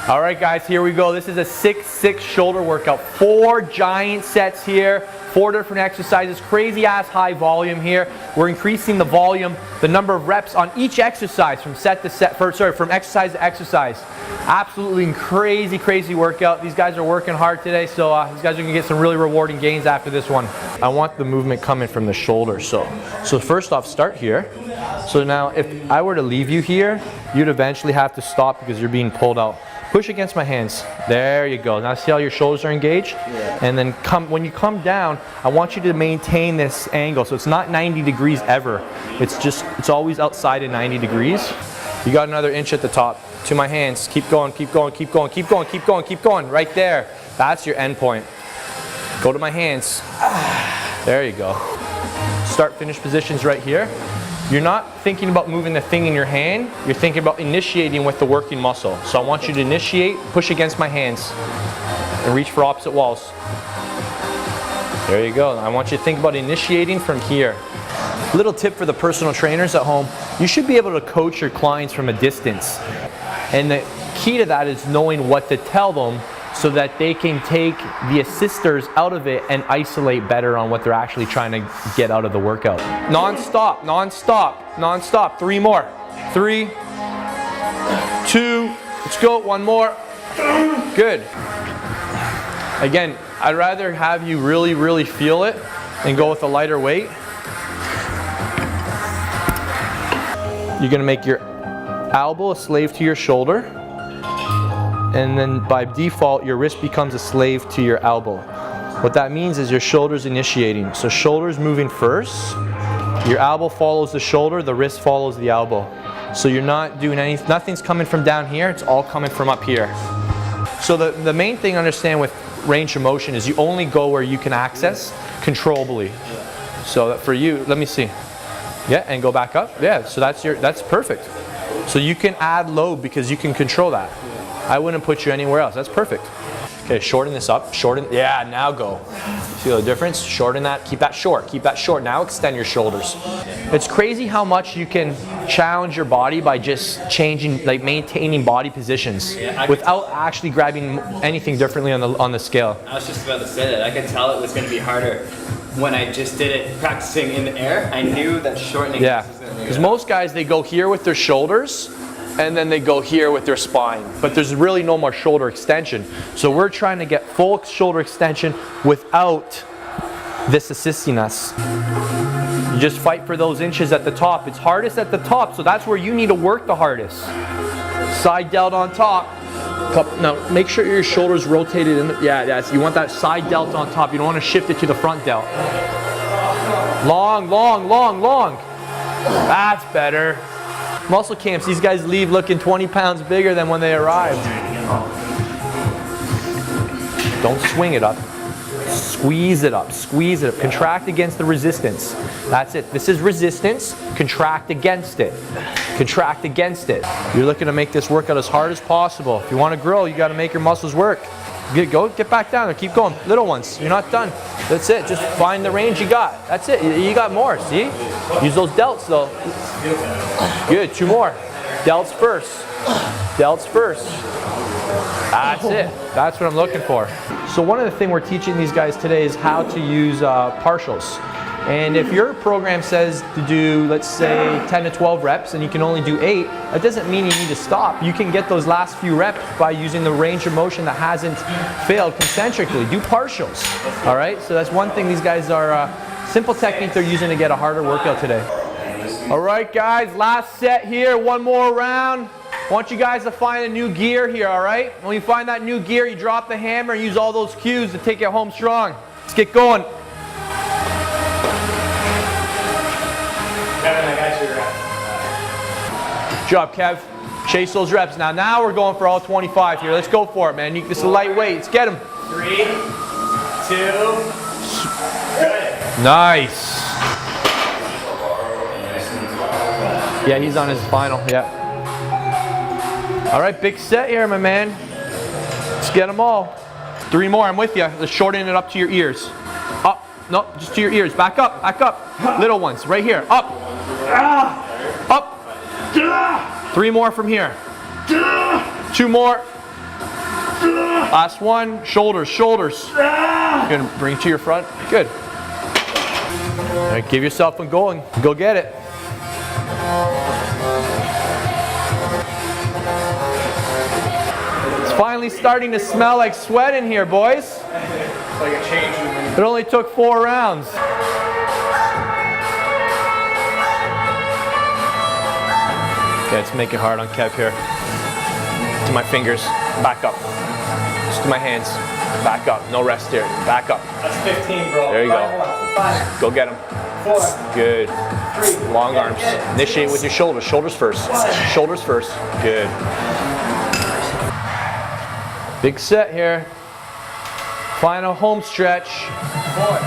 All right, guys, here we go. This is a 6-6 shoulder workout. 4 giant sets here, 4 different exercises, crazy ass high volume here. We're increasing the volume, the number of reps on each exercise from from exercise to exercise. Absolutely crazy, crazy workout. These guys are working hard today, so these guys are gonna get some really rewarding gains after this one. I want the movement coming from the shoulder. So first off, start here. So now if I were to leave you here, you'd eventually have to stop because you're being pulled out. Push against my hands. There you go. Now see how your shoulders are engaged? Yeah. And then when you come down, I want you to maintain this angle. So it's not 90 degrees ever. It's always outside of 90 degrees. You got another inch at the top. To my hands. Keep going, keep going, keep going, keep going, keep going, keep going. Right there. That's your end point. Go to my hands. There you go. Start finish positions right here. You're not thinking about moving the thing in your hand, you're thinking about initiating with the working muscle. So I want you to initiate, push against my hands, and reach for opposite walls. There you go. I want you to think about initiating from here. Little tip for the personal trainers at home, you should be able to coach your clients from a distance. And the key to that is knowing what to tell them so that they can take the assisters out of it and isolate better on what they're actually trying to get out of the workout. Non-stop, non-stop, non-stop. 3 more. 3, 2, let's go, 1 more. Good. Again, I'd rather have you really, really feel it and go with a lighter weight. You're gonna make your elbow a slave to your shoulder. And then by default, your wrist becomes a slave to your elbow. What that means is your shoulder's initiating. So shoulder's moving first, your elbow follows the shoulder, the wrist follows the elbow. So you're not doing anything, nothing's coming from down here, it's all coming from up here. So the main thing to understand with range of motion is you only go where you can access controllably. So that for you, let me see. Yeah, and go back up. Yeah, so that's perfect. So you can add load because you can control that. I wouldn't put you anywhere else. That's perfect. Okay, shorten this up. Shorten. Yeah, now go. Feel the difference? Shorten that. Keep that short. Keep that short. Now extend your shoulders. It's crazy how much you can challenge your body by just changing, like maintaining body positions without actually grabbing anything differently on the scale. I was just about to say that. I could tell it was going to be harder when I just did it practicing in the air. I knew that shortening. Yeah, because most guys, they go here with their shoulders and then they go here with their spine. But there's really no more shoulder extension. So we're trying to get full shoulder extension without this assisting us. You just fight for those inches at the top. It's hardest at the top, so that's where you need to work the hardest. Side delt on top. Now make sure your shoulders rotated in. You want that side delt on top. You don't want to shift it to the front delt. Long, long, long, long. That's better. Muscle camps, these guys leave looking 20 pounds bigger than when they arrived. Don't swing it up. Squeeze it up, squeeze it up. Contract against the resistance. That's it. This is resistance. Contract against it. Contract against it. You're looking to make this workout as hard as possible. If you want to grow, you got to make your muscles work. Get back down there. Keep going. Little ones. You're not done. That's it. Just find the range you got. That's it. You got more. See? Use those delts though. Good. 2 more. Delts first. Delts first. That's it. That's what I'm looking for. So one of the things we're teaching these guys today is how to use partials. And if your program says to do, let's say, 10 to 12 reps and you can only do 8, that doesn't mean you need to stop. You can get those last few reps by using the range of motion that hasn't failed concentrically. Do partials, all right? So that's one thing these guys are, simple technique they're using to get a harder workout today. All right, guys, last set here, 1 more round. I want you guys to find a new gear here, all right? When you find that new gear, you drop the hammer and use all those cues to take it home strong. Let's get going. Kevin, I got your rep. Good job, Kev. Chase those reps. Now we're going for all 25 here. Let's go for it, man. This is lightweight. Let's get them. 3, 2, good. Nice. Yeah, he's on his final. Yeah. All right, big set here, my man. Let's get them all. 3 more. I'm with you. Let's shorten it up to your ears. Up. No, just to your ears. Back up. Back up. Little ones. Right here. Up. Up. 3 more from here. 2 more. Last one, shoulders, shoulders. Good, bring it to your front, good. All right, give yourself a going, go get it. It's finally starting to smell like sweat in here, boys. Like a change room. It only took 4 rounds. Okay, let's make it hard on Kev here. To my fingers, back up. Just to my hands, back up. No rest here, back up. That's 15, bro. There you go. 5, Go get him. 4, Good. 3. Long arms. Initiate with your shoulders. Shoulders first. Shoulders first. Good. Big set here. Final home stretch. 4.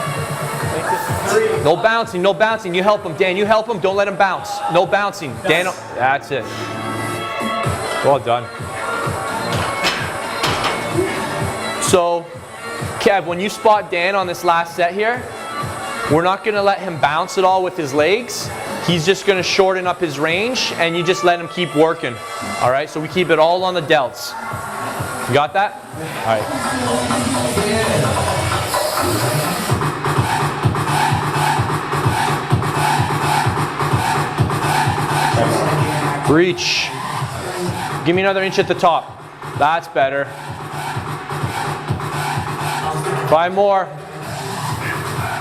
Make this 3. No bouncing, no bouncing. You help him, Dan. You help him. Don't let him bounce. No bouncing. Dan, that's it. Well done. So, Kev, when you spot Dan on this last set here, we're not going to let him bounce at all with his legs. He's just going to shorten up his range, and you just let him keep working. All right, so we keep it all on the delts. You got that? All right. Reach. Give me another inch at the top. That's better. 5 more.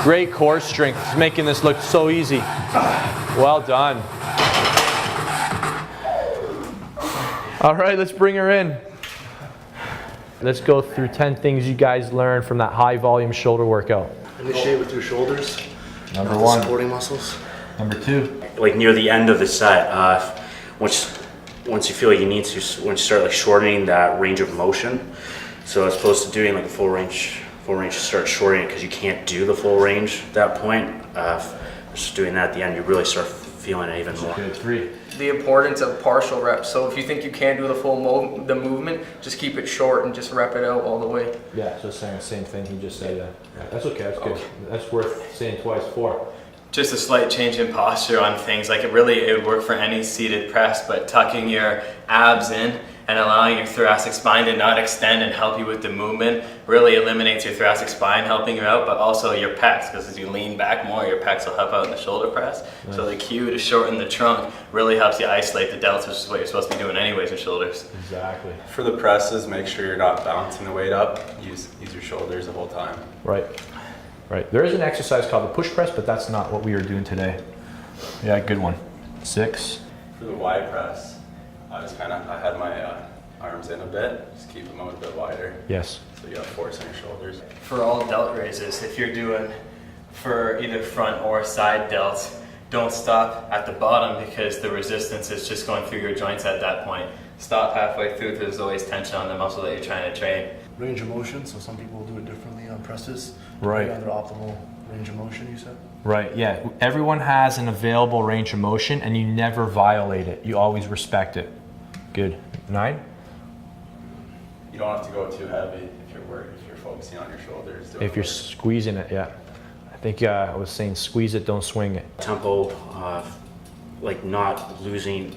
Great core strength. It's making this look so easy. Well done. All right, let's bring her in. Let's go through 10 things you guys learned from that high volume shoulder workout. Initiate with your shoulders. Number 1. Supporting muscles. Number 2. Like near the end of the set, once you feel like you need to, once you start like shortening that range of motion, so as opposed to doing like a full range, start shortening it because you can't do the full range at that point. Just doing that at the end, you really start feeling it even more. Good. 3. The importance of partial reps. So if you think you can't do the full the movement, just keep it short and just rep it out all the way. Yeah, just saying the same thing he just said. That's okay. That's good. That's worth saying twice. 4. Just a slight change in posture on things. Like it would work for any seated press, but tucking your abs in and allowing your thoracic spine to not extend and help you with the movement really eliminates your thoracic spine helping you out, but also your pecs, because as you lean back more, your pecs will help out in the shoulder press. Nice. So the cue to shorten the trunk really helps you isolate the delts, which is what you're supposed to be doing anyways in shoulders. Exactly. For the presses, make sure you're not balancing the weight up. Use your shoulders the whole time. Right. Right. There is an exercise called the push press, but that's not what we are doing today. Yeah, good one. 6. For the wide press, I had my arms in a bit, just keep them out a bit wider. Yes. So you have force on your shoulders. For all delt raises, if you're doing for either front or side delts, don't stop at the bottom because the resistance is just going through your joints at that point. Stop halfway through because there's always tension on the muscle that you're trying to train. Range of motion, so some people will do it differently on presses. Right. On their optimal range of motion, you said? Right, yeah. Everyone has an available range of motion and you never violate it. You always respect it. Good. 9? You don't have to go too heavy if you're focusing on your shoulders. If you're squeezing it, yeah. I think I was saying squeeze it, don't swing it. Tempo, like not losing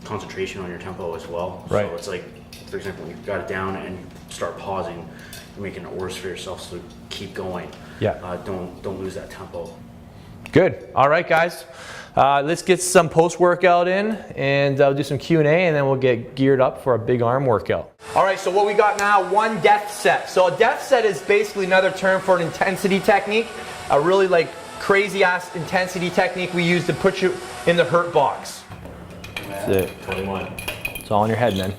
concentration on your tempo as well. Right. So it's like, for example, you've got it down and you start pausing, you're making it worse for yourself, so keep going. Yeah. Don't lose that tempo. Good. All right, guys. Let's get some post-workout in and do some Q&A, and then we'll get geared up for a big arm workout. All right, so what we got now, 1 depth set. So a depth set is basically another term for an intensity technique, a really like crazy-ass intensity technique we use to put you in the hurt box. That's it. 21. It's all in your head, man.